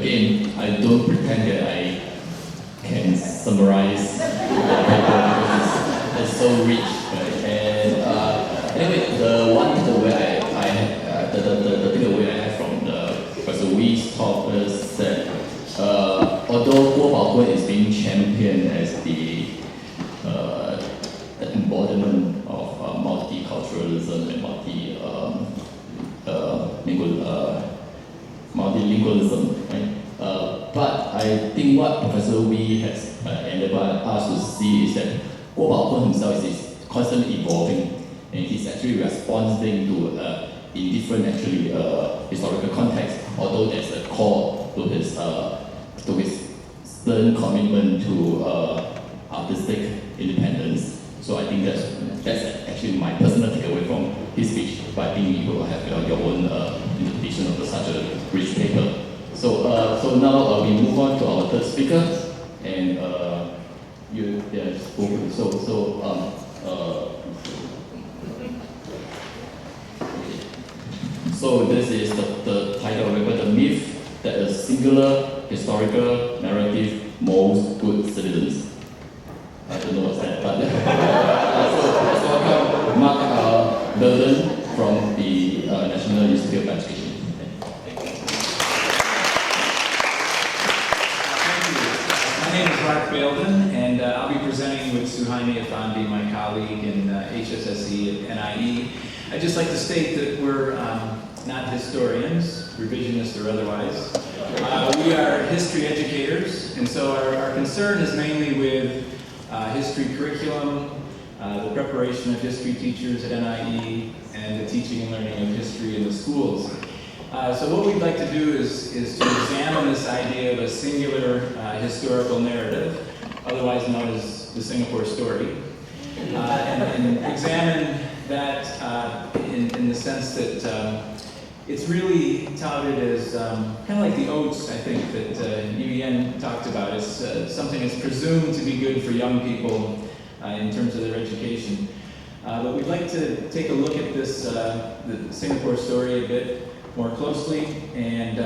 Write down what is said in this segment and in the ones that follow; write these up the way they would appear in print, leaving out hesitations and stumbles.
again, I don't pretend that I can summarize the paper because it's so rich, right? And anyway, the takeaway I have from Professor Wee's talk is that although Guo Baokun is being championed as the embodiment of multiculturalism and multilingualism, right? But I think what Professor Wee has endeavored us to see is that Guo Baokun himself is constantly evolving, and he's actually responding to in different historical contexts. Although there's a call to his stern commitment to artistic independence. So I think that's actually my personal takeaway from his speech. But I think you will have your own interpretation of such a rich paper. So now we move on to our third speaker, and So this is the title of the myth that a singular historical narrative molds good citizens. I don't know what's that, but so let's welcome Mark Baildon from the National Institute of Education. My name is Mark Baildon, and I'll be presenting with Suhaimi Afandi, my colleague in HSSE at NIE. I'd just like to state that we're not historians, revisionist or otherwise. We are history educators, and so our concern is mainly with history curriculum, the preparation of history teachers at NIE, and the teaching and learning of history in the schools. So what we'd like to do is to examine this idea of a singular historical narrative, otherwise known as the Singapore story, and examine that in the sense that it's really touted as kind of like the oats, I think, that Yu Yen talked about. It's something that's presumed to be good for young people in terms of their education. But we'd like to take a look at this, the Singapore story a bit more closely, and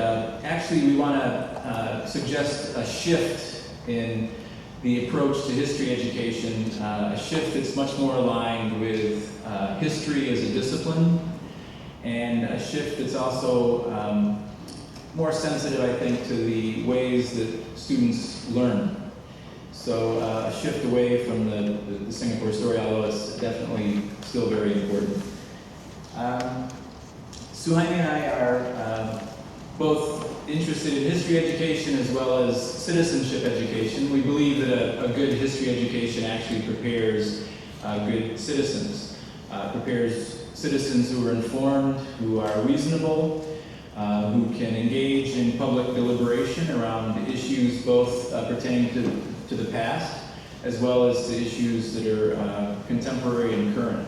actually we want to suggest a shift in the approach to history education, a shift that's much more aligned with history as a discipline, and a shift that's also more sensitive, I think, to the ways that students learn. So a shift away from the Singapore story, although it's definitely still very important. Suhaimi and I are both interested in history education as well as citizenship education. We believe that a good history education actually prepares good citizens, prepares citizens who are informed, who are reasonable, who can engage in public deliberation around issues both pertaining to the past as well as to issues that are contemporary and current.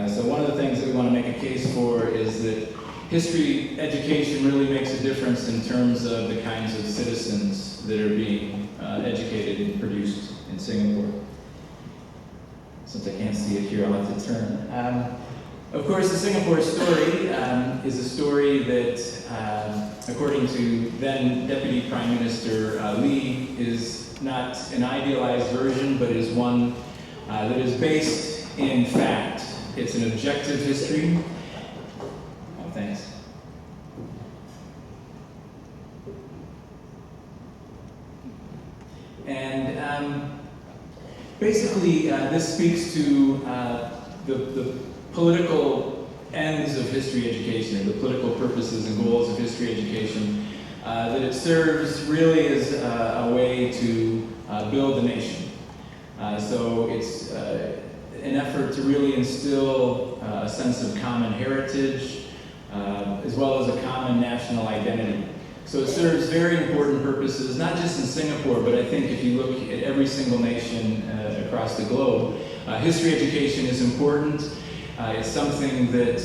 So one of the things that we want to make a case for is that history education really makes a difference in terms of the kinds of citizens that are being educated and produced in Singapore. Since I can't see it here, I'll have to turn. Of course, the Singapore story is a story that, according to then Deputy Prime Minister Lee, is not an idealized version, but is one that is based in fact. It's an objective history. Oh, thanks. And basically, this speaks to the political ends of history education, or the political purposes and goals of history education, that it serves really as a way to build a nation. So it's an effort to really instill a sense of common heritage, as well as a common national identity. So it serves very important purposes, not just in Singapore, but I think if you look at every single nation across the globe, history education is important. It's something that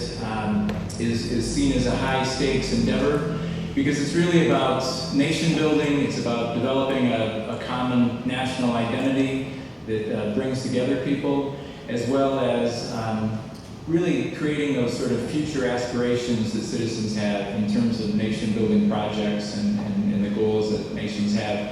is seen as a high-stakes endeavor because it's really about nation building. It's about developing a common national identity that brings together people, as well as really creating those sort of future aspirations that citizens have in terms of nation-building projects and the goals that nations have.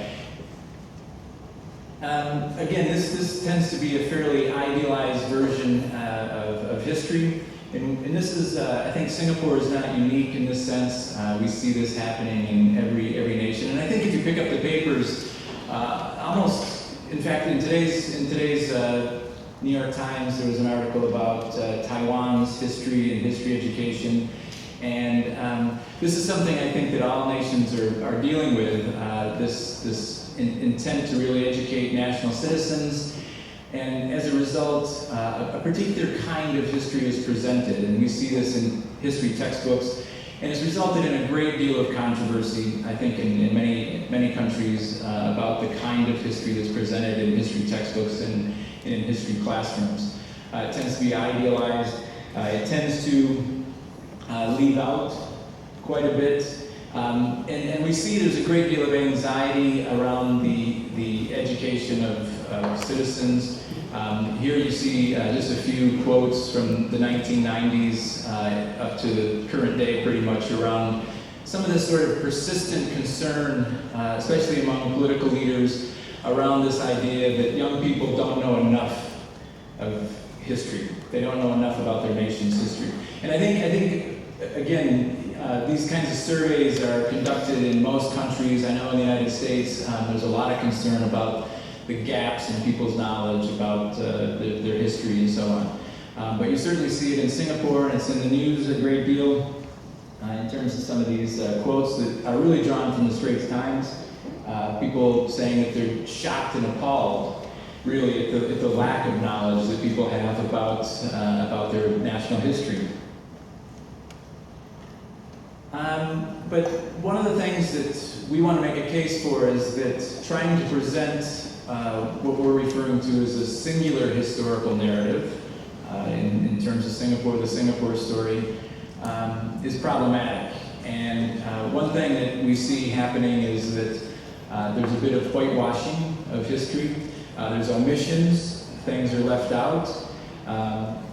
Again, this tends to be a fairly idealized version of history. And this is, I think Singapore is not unique in this sense. We see this happening in every nation. And I think if you pick up the papers, almost, in fact, in today's New York Times, there was an article about Taiwan's history and history education. And this is something I think that all nations are dealing with, this intent to really educate national citizens. And as a result, a particular kind of history is presented, and we see this in history textbooks, and it's resulted in a great deal of controversy, I think, in many countries about the kind of history that's presented in history textbooks and in history classrooms. It tends to be idealized. It tends to leave out quite a bit. And we see there's a great deal of anxiety around the education of citizens. Here you see just a few quotes from the 1990s up to the current day, pretty much, around some of this sort of persistent concern, especially among political leaders, around this idea that young people don't know enough of history. They don't know enough about their nation's history. And I think again, these kinds of surveys are conducted in most countries. I know in the United States, there's a lot of concern about the gaps in people's knowledge about their history and so on. But you certainly see it in Singapore, and it's in the news a great deal in terms of some of these quotes that are really drawn from the Straits Times. People saying that they're shocked and appalled, really, at the lack of knowledge that people have about their national history. But one of the things that we want to make a case for is that trying to present what we're referring to as a singular historical narrative, in terms of Singapore, the Singapore story, is problematic. And one thing that we see happening is that there's a bit of whitewashing of history. There's omissions, things are left out.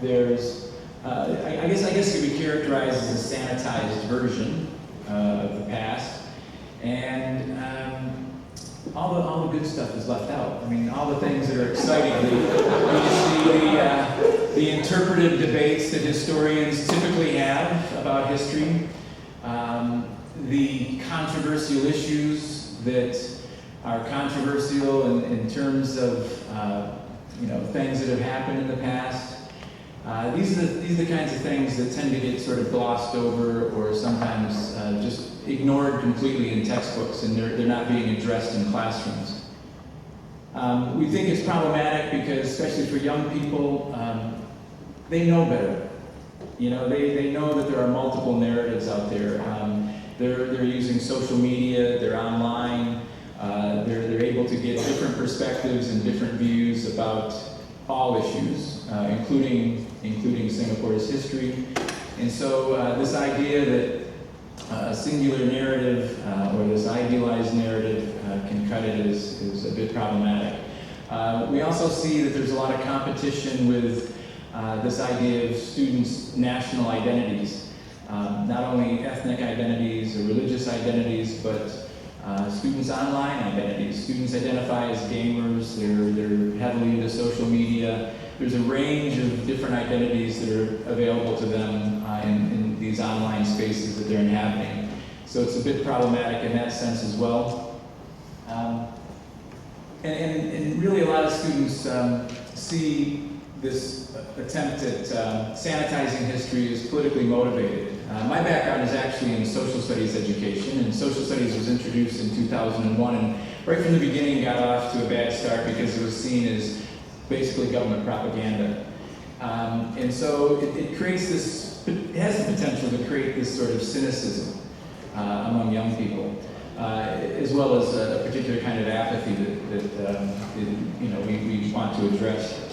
There's, I guess it could be characterized as a sanitized version of the past. And all the good stuff is left out. I mean, all the things that are exciting. The interpretive debates that historians typically have about history, the controversial issues that are controversial in terms of things that have happened in the past. These are the kinds of things that tend to get sort of glossed over or sometimes just ignored completely in textbooks, and they're not being addressed in classrooms. We think it's problematic because, especially for young people, they know better. They know that there are multiple narratives out there. They're using social media, they're online, they're able to get different perspectives and different views about all issues, including Singapore's history. And so this idea that a singular narrative or this idealized narrative can cut it is a bit problematic. We also see that there's a lot of competition with this idea of students' national identities. Not only ethnic identities or religious identities, but students' online identities. Students identify as gamers, they're heavily into social media. There's a range of different identities that are available to them in these online spaces that they're inhabiting. So it's a bit problematic in that sense as well. And really a lot of students see this attempt at sanitizing history as politically motivated. My background is actually in social studies education, and social studies was introduced in 2001, and right from the beginning got off to a bad start because it was seen as basically government propaganda. And so it creates this, it has the potential to create this sort of cynicism among young people, as well as a particular kind of apathy that we want to address.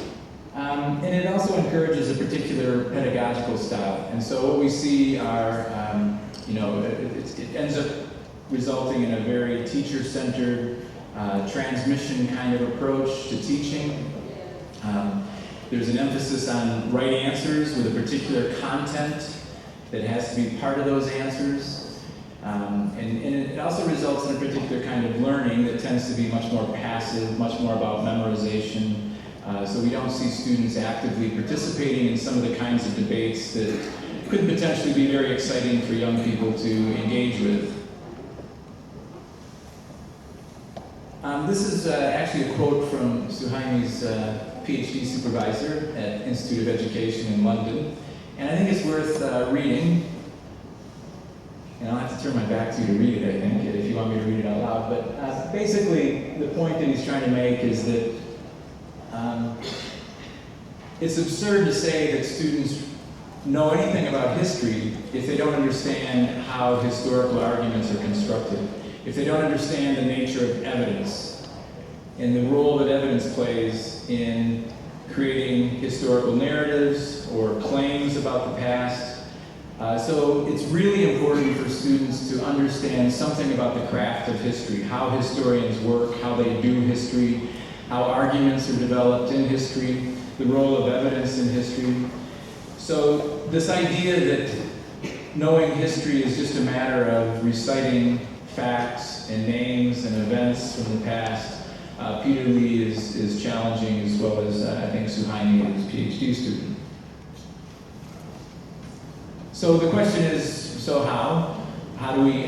And it also encourages a particular pedagogical style. And so what we see are, it ends up resulting in a very teacher-centered, transmission kind of approach to teaching. There's an emphasis on right answers with a particular content that has to be part of those answers. And it also results in a particular kind of learning that tends to be much more passive, much more about memorization. So we don't see students actively participating in some of the kinds of debates that could potentially be very exciting for young people to engage with. This is actually a quote from Suhaimi's PhD supervisor at Institute of Education in London, and I think it's worth reading. And I'll have to turn my back to you to read it, I think, if you want me to read it out loud. But basically, the point that he's trying to make is that it's absurd to say that students know anything about history if they don't understand how historical arguments are constructed, if they don't understand the nature of evidence and the role that evidence plays in creating historical narratives or claims about the past. So it's really important for students to understand something about the craft of history, how historians work, how they do history, how arguments are developed in history, the role of evidence in history. So this idea that knowing history is just a matter of reciting facts and names and events from the past, Peter Lee is challenging, as well as I think Suhaimi, his PhD student. So the question is, so how do we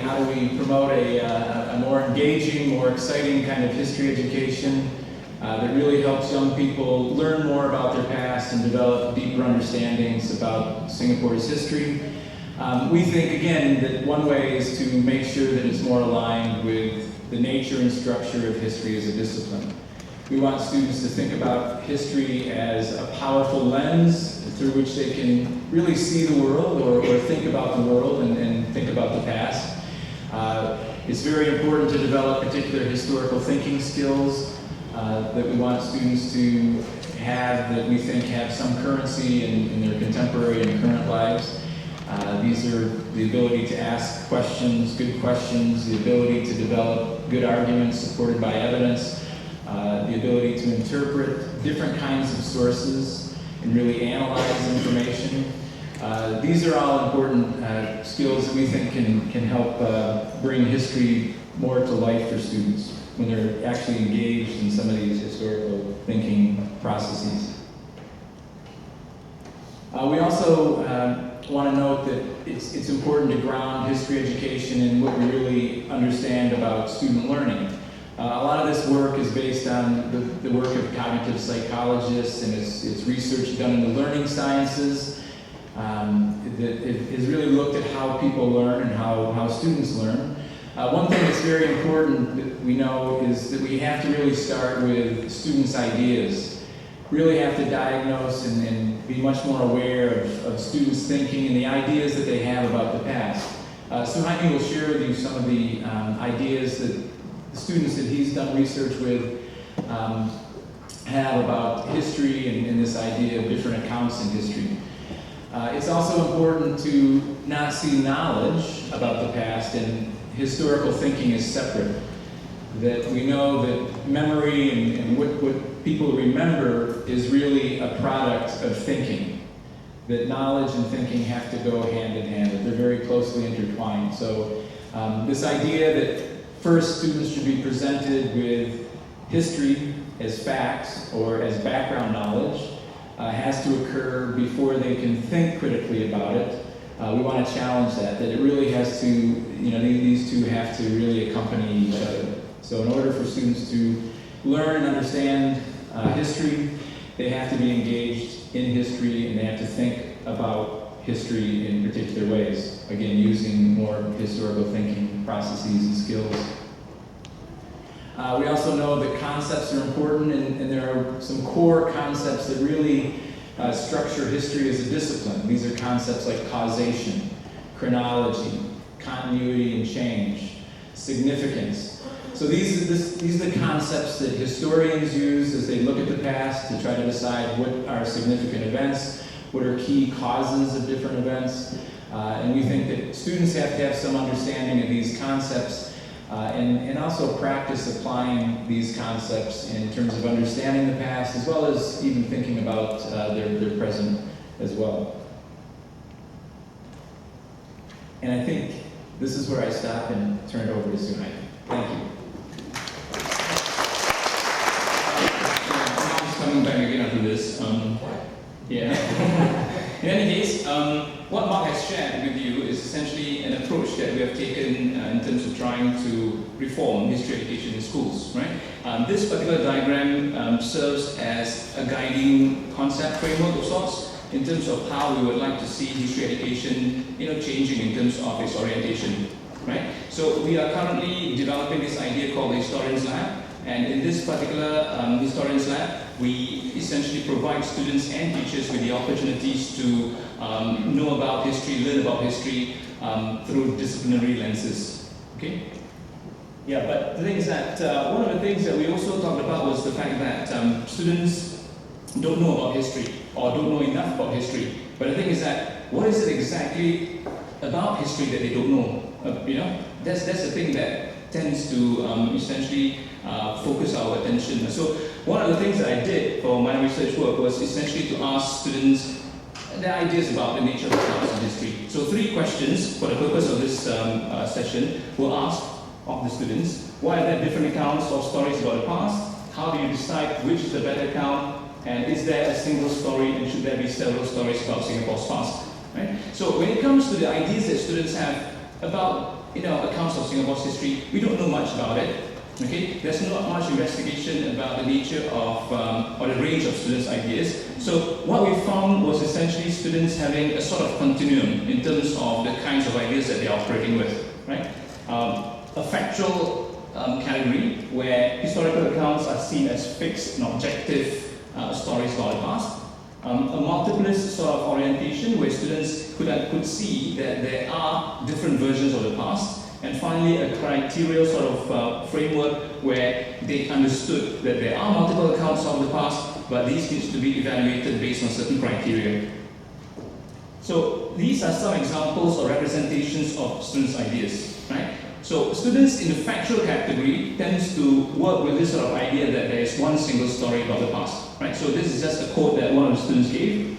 promote a more engaging, more exciting kind of history education that really helps young people learn more about their past and develop deeper understandings about Singapore's history? We think, again, that one way is to make sure that it's more aligned with the nature and structure of history as a discipline. We want students to think about history as a powerful lens through which they can really see the world or think about the world and think about the past. It's very important to develop particular historical thinking skills that we want students to have, that we think have some currency in their contemporary and current lives. These are the ability to ask questions, good questions, the ability to develop good arguments supported by evidence, the ability to interpret different kinds of sources and really analyze information. These are all important skills that we think can help bring history more to life for students when they're actually engaged in some of these historical thinking processes. We also want to note that it's important to ground history education in what we really understand about student learning. A lot of this work is based on the work of cognitive psychologists, and it's research done in the learning sciences that has really looked at how people learn and how students learn. One thing that's very important that we know is that we have to really start with students' ideas. Really have to diagnose and be much more aware of students' thinking and the ideas that they have about the past. Suhaimi will share with you some of the ideas that the students that he's done research with have about history and this idea of different accounts in history. It's also important to not see knowledge about the past and historical thinking as separate. That we know that memory and what people remember is really a product of thinking. That knowledge and thinking have to go hand in hand, that they're very closely intertwined. So this idea that first students should be presented with history as facts or as background knowledge has to occur before they can think critically about it. We want to challenge that it really has to, these two have to really accompany each other. So in order for students to learn and understand history, they have to be engaged in history and they have to think about history in particular ways. Again, using more historical thinking processes and skills. We also know that concepts are important, and there are some core concepts that really structure history as a discipline. These are concepts like causation, chronology, continuity and change, significance. So these are the concepts that historians use as they look at the past to try to decide what are significant events, what are key causes of different events. And we think that students have to have some understanding of these concepts and also practice applying these concepts in terms of understanding the past, as well as even thinking about their present as well. And I think This is where I stop and turn it over to Suhaimi. Thank you. Just coming back again after this. Yeah. In any case, what Mark has shared with you is essentially an approach that we have taken in terms of trying to reform history education in schools, right? This particular diagram serves as a guiding concept framework of sorts in terms of how we would like to see history education, changing in terms of its orientation, right? So we are currently developing this idea called the Historians Lab, and in this particular Historians Lab, we essentially provide students and teachers with the opportunities to know about history, learn about history through disciplinary lenses. Okay? Yeah, but the thing is that one of the things that we also talked about was the fact that students don't know about history or don't know enough about history. But the thing is that what is it exactly about history that they don't know? That's the thing that tends to essentially focus our attention. So one of the things that I did for my research work was essentially to ask students their ideas about the nature of accounts in history. So 3 questions for the purpose of this session were asked of the students. Why are there different accounts or stories about the past? How do you decide which is the better account? And is there a single story, and should there be several stories about Singapore's past? Right? So when it comes to the ideas that students have about accounts of Singapore's history, we don't know much about it. Okay? There's not much investigation about the nature of, or the range of students' ideas. So what we found was essentially students having a sort of continuum in terms of the kinds of ideas that they're operating with. Right? A factual category where historical accounts are seen as fixed and objective stories about the past. A multiplist sort of orientation where students could see that there are different versions of the past. And finally, a criteria sort of framework where they understood that there are multiple accounts of the past, but these need to be evaluated based on certain criteria. So these are some examples or representations of students' ideas, right? So students in the factual category tends to work with this sort of idea that there is one single story about the past, right? So this is just a quote that one of the students gave.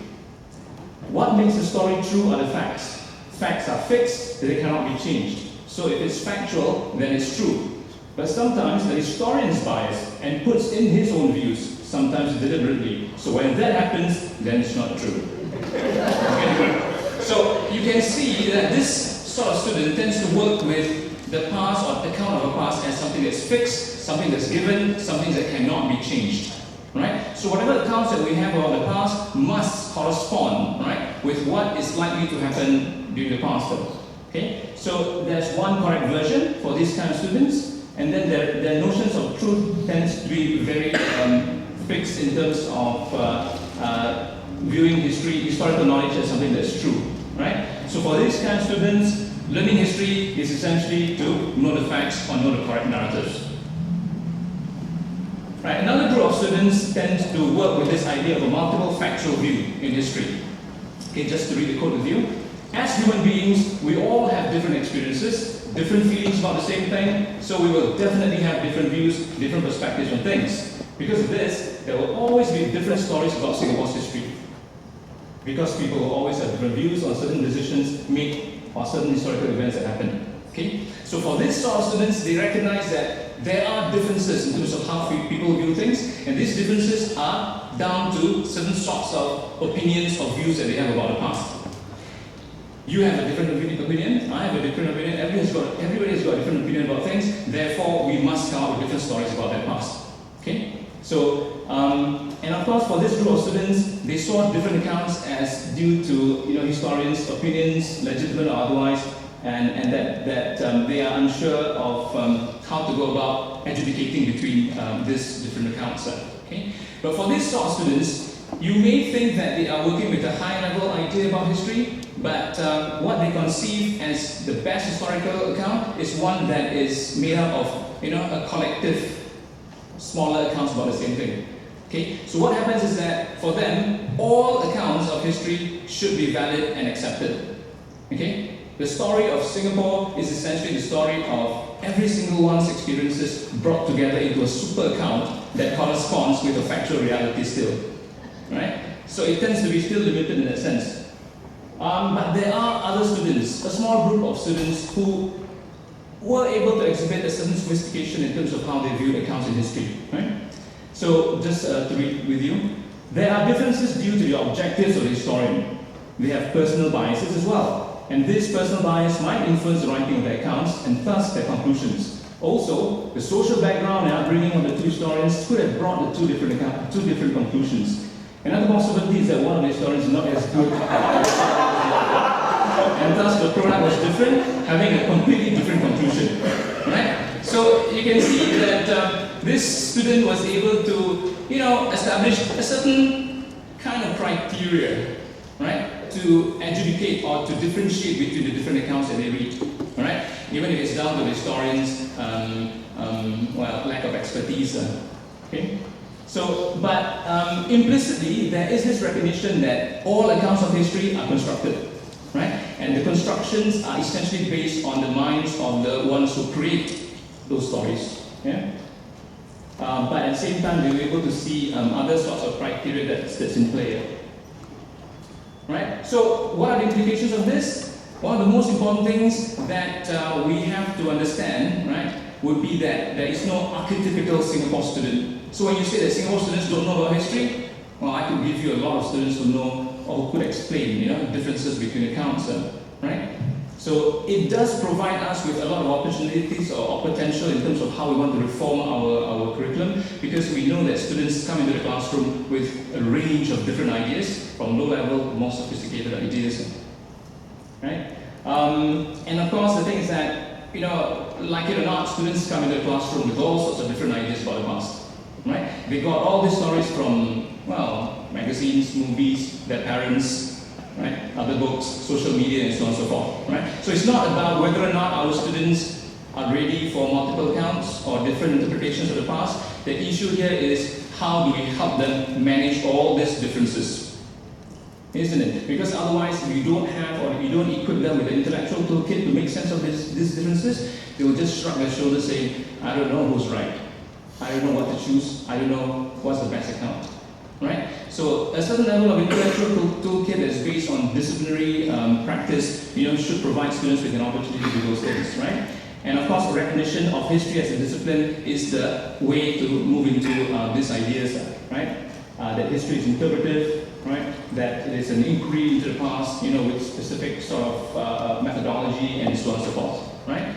What makes a story true are the facts. Facts are fixed, they cannot be changed. So if it's factual, then it's true. But sometimes the historian is biased and puts in his own views, sometimes deliberately. So when that happens, then it's not true. Okay? So you can see that this sort of student tends to work with the past or account of a past as something that's fixed, something that's given, something that cannot be changed. Right? So whatever accounts that we have about the past must correspond, right, with what is likely to happen during the past. Okay? So there's one correct version for these kind of students, and then their notions of truth tends to be very fixed in terms of viewing historical knowledge as something that's true. Right? So for these kind of students, learning history is essentially to know the facts or know the correct narratives. Right, another group of students tends to work with this idea of a multiple factual view in history. Okay, just to read the quote with you. As human beings, we all have different experiences, different feelings about the same thing, so we will definitely have different views, different perspectives on things. Because of this, there will always be different stories about Singapore's history. Because people will always have different views on certain decisions made or certain historical events that happen. Okay? So for this sort of students, they recognize that there are differences in terms of how people view things, and these differences are down to certain sorts of opinions or views that they have about the past. You have a different opinion, I have a different opinion, everybody has got a different opinion about things, therefore we must come up with different stories about their past. Okay? So, and of course for this group of students, they saw different accounts as due to historians' opinions, legitimate or otherwise, and that they are unsure of how to go about adjudicating between these different accounts. Okay? But for these sort of students, you may think that they are working with a high-level idea about history, but what they conceive as the best historical account is one that is made up of a collective, smaller accounts about the same thing. Okay? So what happens is that for them, all accounts of history should be valid and accepted. Okay? The story of Singapore is essentially the story of every single one's experiences brought together into a super account that corresponds with a factual reality still. Right? So it tends to be still limited in that sense. But there are other students, a small group of students who were able to exhibit a certain sophistication in terms of how they viewed accounts in history, right? So just to read with you, there are differences due to the objectives of the historian. They have personal biases as well, and this personal bias might influence the writing of their accounts and thus their conclusions. Also, the social background and upbringing of the two historians could have brought the two different conclusions. Another possibility is that one of the historians is not as good, and thus the product was different, having a completely different conclusion. Right? So you can see that this student was able to, establish a certain kind of criteria, right, to adjudicate or to differentiate between the different accounts that they read. Right? Even if it's down to the historian's lack of expertise. Okay? So, but implicitly, there is this recognition that all accounts of history are constructed, right? And the constructions are essentially based on the minds of the ones who create those stories. Yeah? But at the same time, we were able to see other sorts of criteria that's in play. Right? So, what are the implications of this? One of the most important things that we have to understand, right, would be that there is no archetypical Singapore student. So when you say that Singapore students don't know about history, well, I could give you a lot of students who know or who could explain, differences between accounts, right? So it does provide us with a lot of opportunities or potential in terms of how we want to reform our curriculum, because we know that students come into the classroom with a range of different ideas, from low level to more sophisticated ideas, right? And of course, the thing is that, like it or not, students come into the classroom with all sorts of different ideas about the past. Right? They got all these stories from, magazines, movies, their parents, right? Other books, social media, and so on and so forth. Right? So it's not about whether or not our students are ready for multiple accounts or different interpretations of the past. The issue here is how do we help them manage all these differences, isn't it? Because otherwise, if you don't have or if you don't equip them with an intellectual toolkit to make sense of these differences, they will just shrug their shoulders saying, I don't know who's right. I don't know what to choose. I don't know what's the best account, right? So a certain level of intellectual toolkit that's based on disciplinary practice, should provide students with an opportunity to do those things, right? And of course, recognition of history as a discipline is the way to move into these ideas, right? That history is interpretive, right? That it is an inquiry into the past, with specific sort of methodology and so on and so forth, right?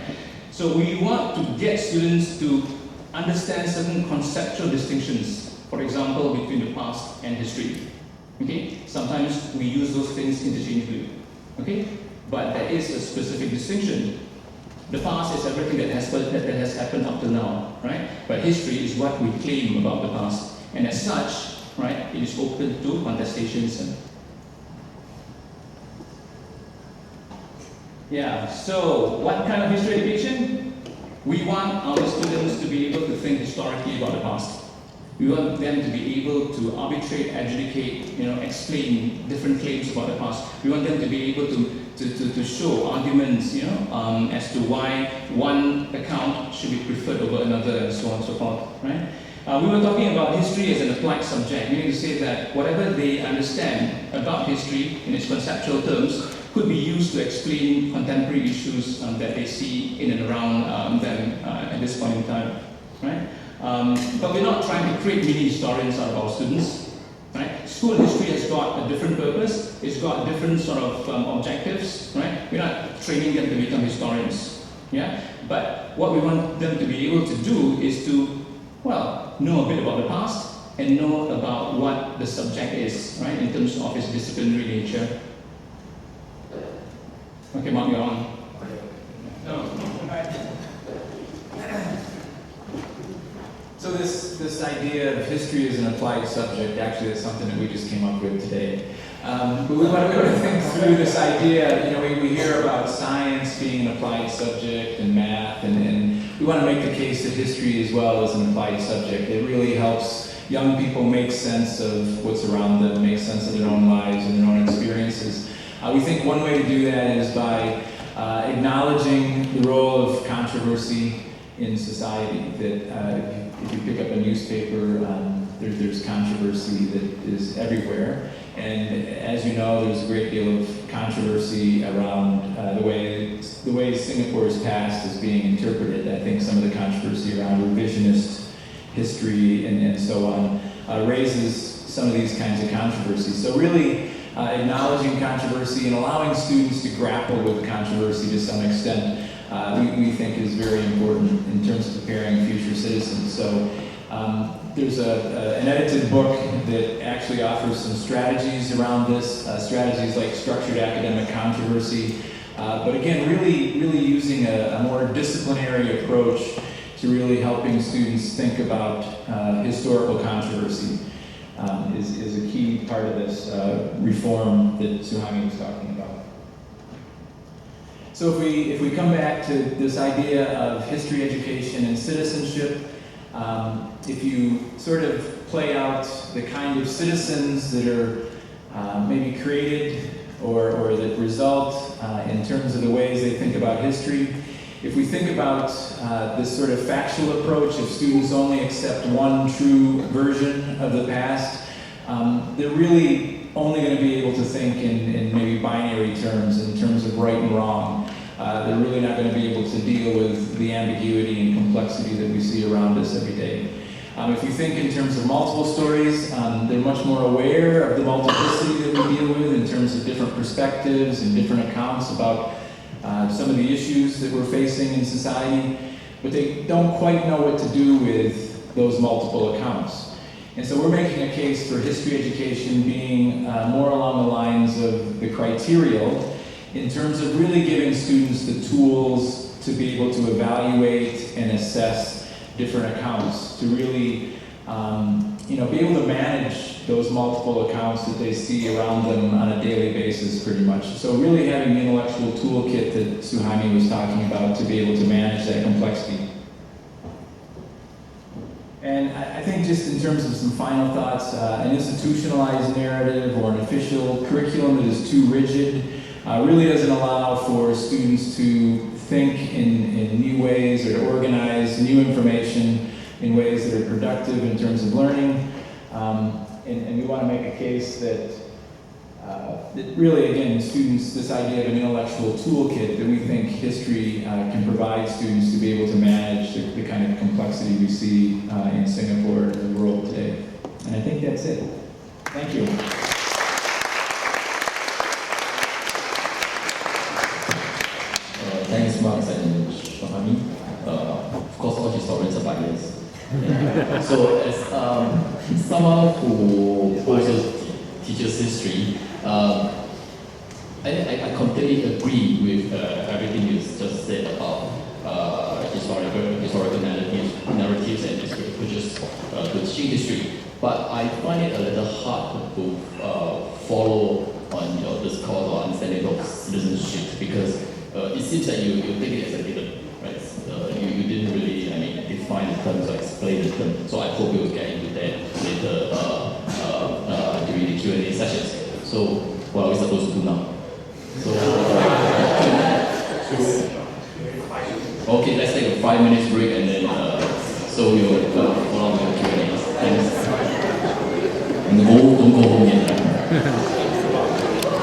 So we want to get students to understand certain conceptual distinctions, for example, between the past and history. Okay? Sometimes we use those things interchangeably. Okay? But there is a specific distinction. The past is everything that has happened up to now, right? But history is what we claim about the past. And as such, right, it is open to contestations. Yeah, so what kind of history education? We want our students to be able to think historically about the past. We want them to be able to arbitrate, adjudicate, explain different claims about the past. We want them to be able to show arguments, as to why one account should be preferred over another, and so on and so forth, right? We were talking about history as an applied subject, meaning to say that whatever they understand about history in its conceptual terms could be used to explain contemporary issues that they see in and around them at this point in time, right? But we're not trying to create mini historians out of our students, right? School history has got a different purpose, it's got different sort of objectives, right? We're not training them to become historians, yeah? But what we want them to be able to do is to, know a bit about the past and know about what the subject is, right, in terms of its disciplinary nature. Okay, Mark, you're on. No. So this idea of history as an applied subject actually is something that we just came up with today. But we want to think through this idea. We hear about science being an applied subject and math, and we want to make the case that history as well is an applied subject. It really helps young people make sense of what's around them, make sense of their own lives and their own experiences. We think one way to do that is by acknowledging the role of controversy in society. That if you pick up a newspaper, there's controversy that is everywhere. And as you know, there's a great deal of controversy around the way Singapore is passed is being interpreted. I think some of the controversy around revisionist history and so on raises some of these kinds of controversies. So really acknowledging controversy and allowing students to grapple with controversy to some extent, we think is very important in terms of preparing future citizens. So there's an edited book that actually offers some strategies around this, strategies like structured academic controversy, but again, really using a more disciplinary approach to really helping students think about historical controversy is a key part of this reform that Suhaimi was talking about. So if we come back to this idea of history education and citizenship, if you sort of play out the kind of citizens that are maybe created or that result in terms of the ways they think about history, if we think about this sort of factual approach, if students only accept one true version of the past, they're really only going to be able to think in maybe binary terms, in terms of right and wrong. They're really not going to be able to deal with the ambiguity and complexity that we see around us every day. If you think in terms of multiple stories, they're much more aware of the multiplicity that we deal with in terms of different perspectives and different accounts about some of the issues that we're facing in society, but they don't quite know what to do with those multiple accounts. And so we're making a case for history education being more along the lines of the criterial in terms of really giving students the tools to be able to evaluate and assess different accounts, to really be able to manage those multiple accounts that they see around them on a daily basis pretty much. So really having the intellectual toolkit that Suhaimi was talking about to be able to manage that complexity. And I think just in terms of some final thoughts, an institutionalized narrative or an official curriculum that is too rigid really doesn't allow for students to think in new ways or to organize new information in ways that are productive in terms of learning. And we want to make a case that really, again, students, this idea of an intellectual toolkit that we think history can provide students to be able to manage the kind of complexity we see in Singapore and the world today. And I think that's it. Thank you. Thanks, Mark and Suhaimi. Of course, all historians are biased. Yeah. So, as someone who also teaches history, I completely agree with everything you just said about historical narratives and approaches to teaching history. But I find it a little hard to follow on this course or understanding of citizenship, because it seems that you take it as a given, right? You didn't really, define the terms or explain the term. So I hope we will get into that later during the Q&A sessions. So what are we supposed to do now? Okay, let's take a 5 minutes break and then so we will follow up with the Q&A. Thanks. And don't go home yet.